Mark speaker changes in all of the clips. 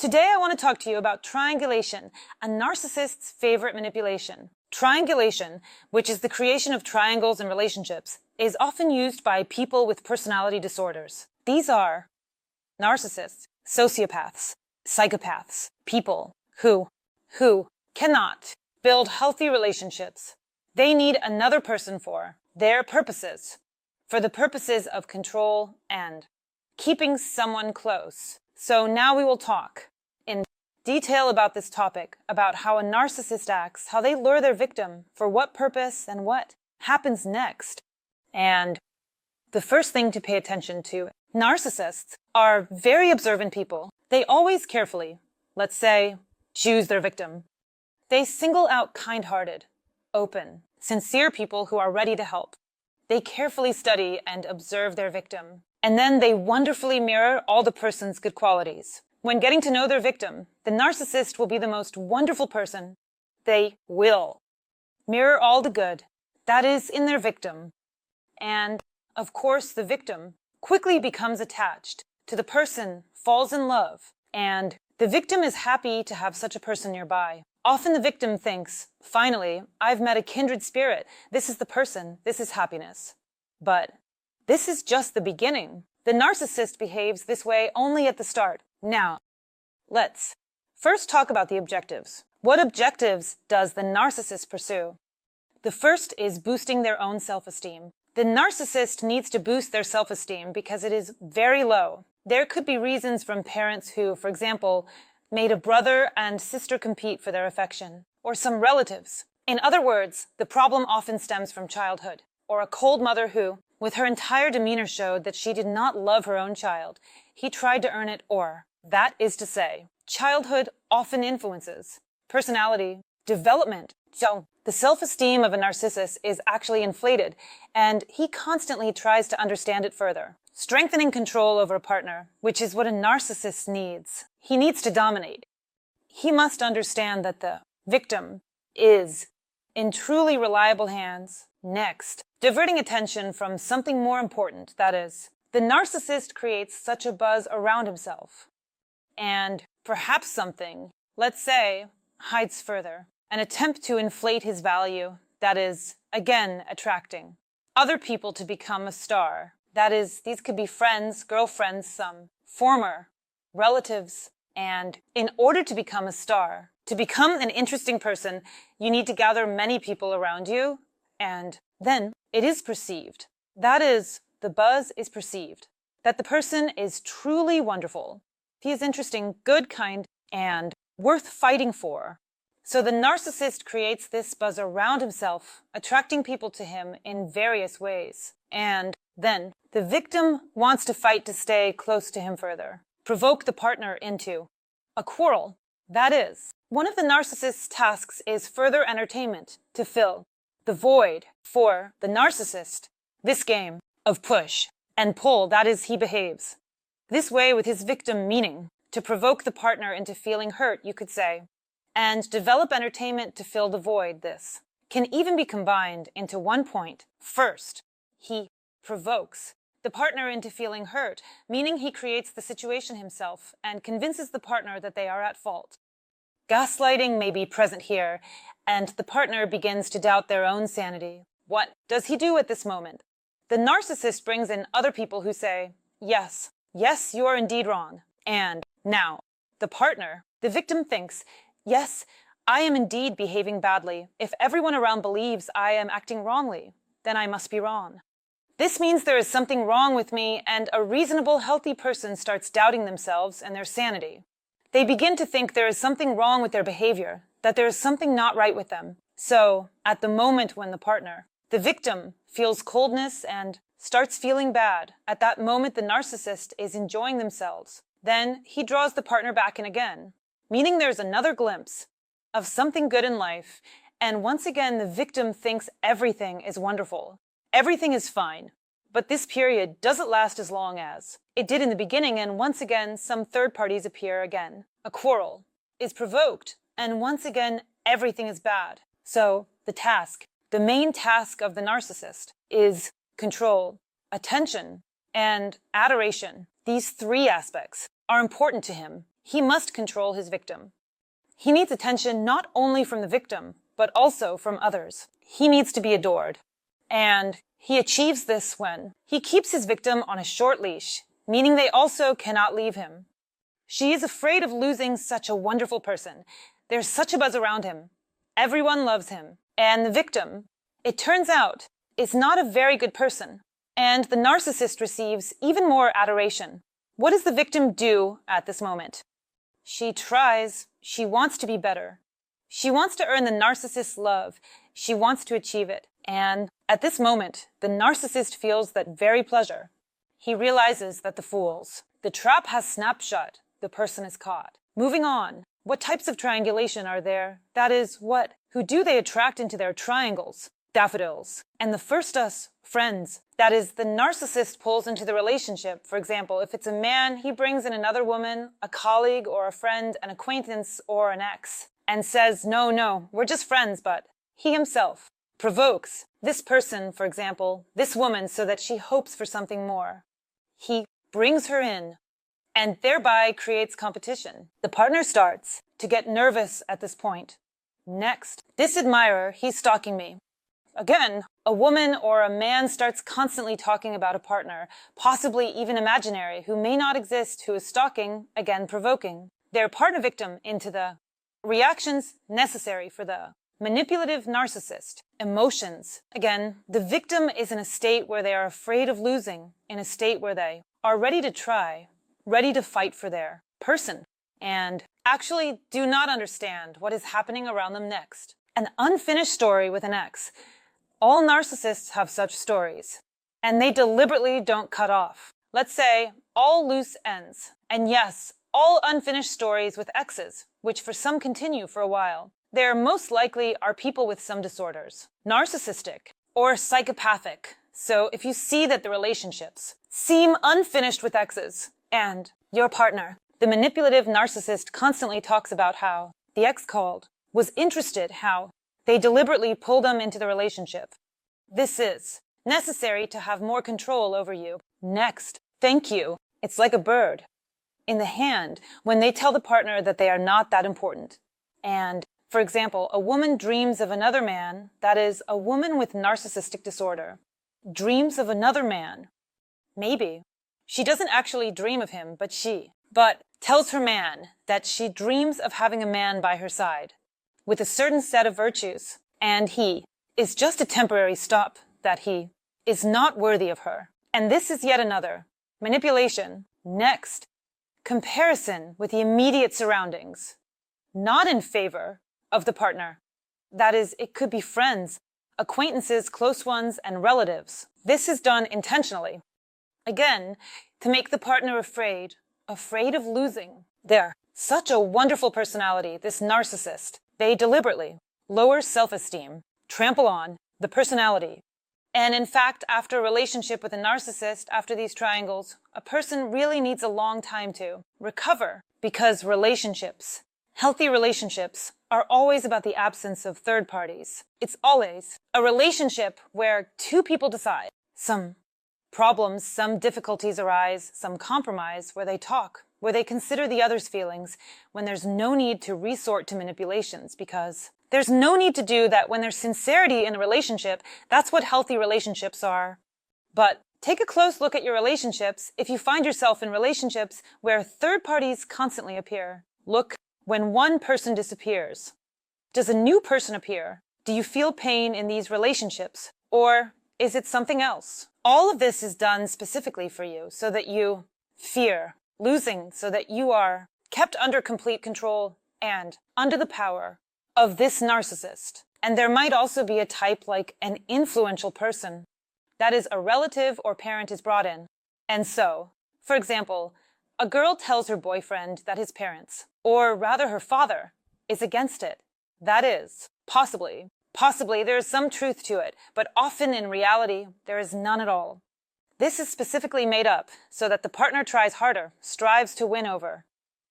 Speaker 1: Today I want to talk to you about triangulation, a narcissist's favorite manipulation. Triangulation, which is the creation of triangles in relationships, is often used by people with personality disorders. These are narcissists, sociopaths, psychopaths, people who cannot build healthy relationships. They need another person for their purposes, for the purposes of control and keeping someone close. So now we will talk in detail about this topic, about how a narcissist acts, how they lure their victim, for what purpose, and what happens next. And the first thing to pay attention to, narcissists are very observant people. They always carefully, let's say, choose their victim. They single out kind-hearted, open, sincere people who are ready to help. They carefully study and observe their victim. And then they wonderfully mirror all the person's good qualities. When getting to know their victim, the narcissist will be the most wonderful person. They will mirror all the good that is in their victim. And, of course, the victim quickly becomes attached to the person, falls in love, and the victim is happy to have such a person nearby. Often the victim thinks, finally, I've met a kindred spirit. This is the person. This is happiness. But this is just the beginning. The narcissist behaves this way only at the start. Now, let's first talk about the objectives. What objectives does the narcissist pursue? The first is boosting their own self-esteem. The narcissist needs to boost their self-esteem because it is very low. There could be reasons from parents who, for example, made a brother and sister compete for their affection, or some relatives. In other words, the problem often stems from childhood, or a cold mother who, with her entire demeanor, showed that she did not love her own child. He tried to earn it, or, that is to say, childhood often influences personality development. So, the self-esteem of a narcissist is actually inflated, and he constantly tries to understand it further. Strengthening control over a partner, which is what a narcissist needs. He needs to dominate. He must understand that the victim is in truly reliable hands. Next, diverting attention from something more important, that is, the narcissist creates such a buzz around himself. And perhaps something, let's say, hides further. An attempt to inflate his value, that is, again, attracting other people to become a star. That is, these could be friends, girlfriends, some former relatives. And in order to become a star, to become an interesting person, you need to gather many people around you, and then it is perceived. That is, the buzz is perceived. That the person is truly wonderful. He is interesting, good, kind, and worth fighting for. So the narcissist creates this buzz around himself, attracting people to him in various ways. And then the victim wants to fight to stay close to him further, provoke the partner into a quarrel. That is, one of the narcissist's tasks is further entertainment to fill the void for the narcissist. This game of push and pull, that is, he behaves this way with his victim, meaning to provoke the partner into feeling hurt, you could say, and develop entertainment to fill the void. This can even be combined into one point. First, he provokes the partner into feeling hurt, meaning he creates the situation himself and convinces the partner that they are at fault. Gaslighting may be present here, and the partner begins to doubt their own sanity. What does he do at this moment? The narcissist brings in other people who say, yes, you are indeed wrong. And now, the partner, the victim thinks, yes, I am indeed behaving badly. If everyone around believes I am acting wrongly, then I must be wrong. This means there is something wrong with me, and a reasonable, healthy person starts doubting themselves and their sanity. They begin to think there is something wrong with their behavior, that there is something not right with them. So, at the moment when the partner, the victim, feels coldness and starts feeling bad, at that moment the narcissist is enjoying themselves. Then he draws the partner back in again, meaning there's another glimpse of something good in life, and once again the victim thinks everything is wonderful. Everything is fine, but this period doesn't last as long as it did in the beginning, and once again some third parties appear again. A quarrel is provoked, and once again everything is bad. So the main task of the narcissist is control, attention, and adoration. These three aspects are important to him. He must control his victim. He needs attention not only from the victim, but also from others. He needs to be adored. And he achieves this when he keeps his victim on a short leash, meaning they also cannot leave him. She is afraid of losing such a wonderful person. There's such a buzz around him. Everyone loves him. And the victim, it turns out, is not a very good person. And the narcissist receives even more adoration. What does the victim do at this moment? She tries. She wants to be better. She wants to earn the narcissist's love. She wants to achieve it. And at this moment, the narcissist feels that very pleasure. He realizes that the trap has snapped shut. The person is caught. Moving on. What types of triangulation are there? That is, who do they attract into their triangles? Daffodils. And the first us, friends. That is, the narcissist pulls into the relationship. For example, if it's a man, he brings in another woman, a colleague or a friend, an acquaintance or an ex, and says, no, we're just friends, but he himself provokes this person, for example, this woman, so that she hopes for something more. He brings her in and thereby creates competition. The partner starts to get nervous at this point. Next, this admirer, he's stalking me. Again, a woman or a man starts constantly talking about a partner, possibly even imaginary, who may not exist, who is stalking, again provoking their partner victim into the reactions necessary for the manipulative narcissist. Emotions. Again, the victim is in a state where they are afraid of losing, in a state where they are ready to try, ready to fight for their person, and actually do not understand what is happening around them next. An unfinished story with an ex. All narcissists have such stories, and they deliberately don't cut off. Let's say all loose ends, and yes, all unfinished stories with exes, which for some continue for a while. There most likely are people with some disorders, narcissistic or psychopathic. So if you see that the relationships seem unfinished with exes and your partner, the manipulative narcissist constantly talks about how the ex called, was interested, how they deliberately pull them into the relationship. This is necessary to have more control over you. Next, thank you. It's like a bird in the hand when they tell the partner that they are not that important. And, for example, a woman dreams of another man, that is, a woman with narcissistic disorder, dreams of another man. Maybe. She doesn't actually dream of him, but tells her man that she dreams of having a man by her side, with a certain set of virtues, and he is just a temporary stop, that he is not worthy of her. And this is yet another manipulation. Next, comparison with the immediate surroundings, not in favor of the partner. That is, it could be friends, acquaintances, close ones, and relatives. This is done intentionally. Again, to make the partner afraid of losing. They're such a wonderful personality, this narcissist. They deliberately lower self-esteem, trample on the personality. And in fact, after a relationship with a narcissist, after these triangles, a person really needs a long time to recover, because relationships, healthy relationships, are always about the absence of third parties. It's always a relationship where two people decide. Some problems, some difficulties arise, some compromise, where they talk, where they consider the other's feelings, when there's no need to resort to manipulations, because there's no need to do that when there's sincerity in a relationship. That's what healthy relationships are. But take a close look at your relationships if you find yourself in relationships where third parties constantly appear. Look when one person disappears. Does a new person appear? Do you feel pain in these relationships? Or is it something else? All of this is done specifically for you so that you fear losing, so that you are kept under complete control and under the power of this narcissist. And there might also be a type like an influential person. That is, a relative or parent is brought in. And so, for example, a girl tells her boyfriend that his parents, or rather her father, is against it. That is, possibly there is some truth to it, but often in reality, there is none at all. This is specifically made up so that the partner tries harder, strives to win over,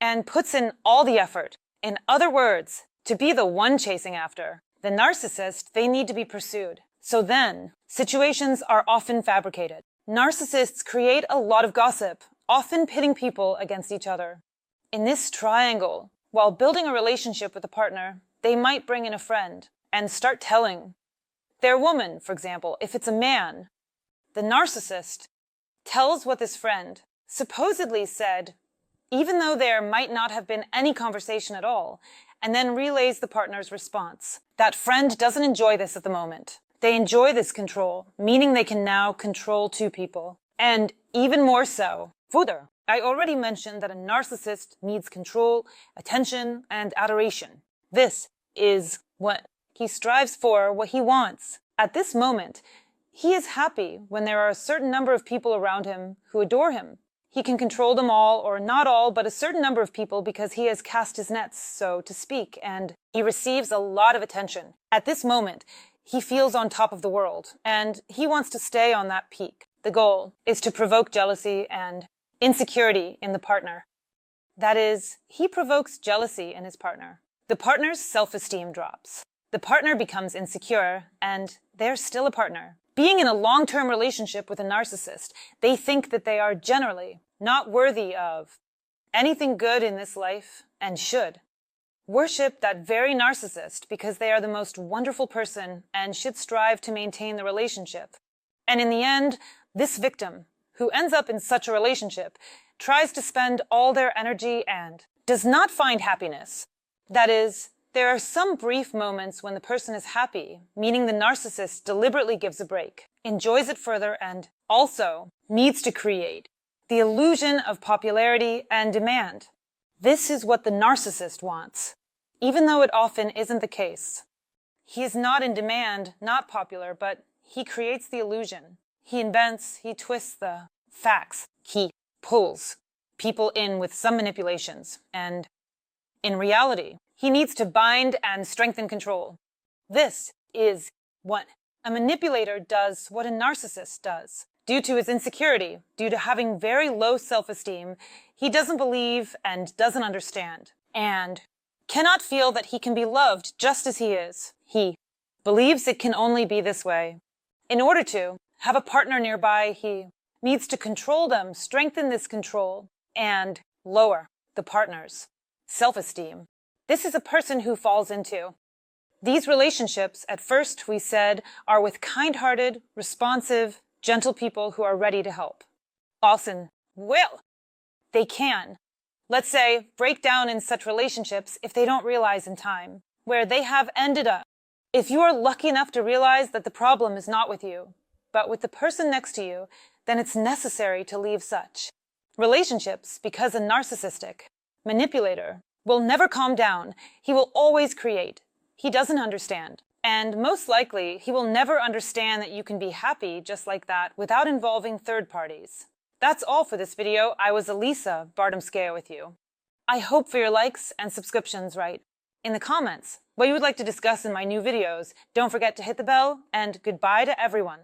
Speaker 1: and puts in all the effort. In other words, to be the one chasing after. The narcissist, they need to be pursued. So then, situations are often fabricated. Narcissists create a lot of gossip, often pitting people against each other. In this triangle, while building a relationship with a partner, they might bring in a friend and start telling their woman, for example, if it's a man. The narcissist tells what this friend supposedly said, even though there might not have been any conversation at all, and then relays the partner's response. That friend doesn't enjoy this at the moment. They enjoy this control, meaning they can now control two people. And even more so, further, I already mentioned that a narcissist needs control, attention, and adoration. This is what he strives for, what he wants. At this moment, he is happy when there are a certain number of people around him who adore him. He can control them all, or not all, but a certain number of people because he has cast his nets, so to speak, and he receives a lot of attention. At this moment, he feels on top of the world, and he wants to stay on that peak. The goal is to provoke jealousy and insecurity in the partner. That is, he provokes jealousy in his partner. The partner's self-esteem drops. The partner becomes insecure, and they're still a partner. Being in a long-term relationship with a narcissist, they think that they are generally not worthy of anything good in this life and should worship that very narcissist because they are the most wonderful person and should strive to maintain the relationship. And in the end, this victim, who ends up in such a relationship, tries to spend all their energy and does not find happiness. That is, there are some brief moments when the person is happy, meaning the narcissist deliberately gives a break, enjoys it further, and also needs to create the illusion of popularity and demand. This is what the narcissist wants, even though it often isn't the case. He is not in demand, not popular, but he creates the illusion. He invents, he twists the facts. He pulls people in with some manipulations, and in reality, he needs to bind and strengthen control. This is what a manipulator does, what a narcissist does. Due to his insecurity, due to having very low self-esteem, he doesn't believe and doesn't understand, and cannot feel that he can be loved just as he is. He believes it can only be this way. In order to have a partner nearby, he needs to control them, strengthen this control, and lower the partner's self-esteem. This is a person who falls into these relationships. At first, we said, are with kind-hearted, responsive, gentle people who are ready to help. Often will. They can, let's say, break down in such relationships if they don't realize in time where they have ended up. If you are lucky enough to realize that the problem is not with you, but with the person next to you, then it's necessary to leave such relationships because a narcissistic manipulator will never calm down. He will always create. He doesn't understand. And most likely, he will never understand that you can be happy just like that without involving third parties. That's all for this video. I was Elisa Bartomskaya with you. I hope for your likes and subscriptions write in the comments what you would like to discuss in my new videos. Don't forget to hit the bell, and goodbye to everyone.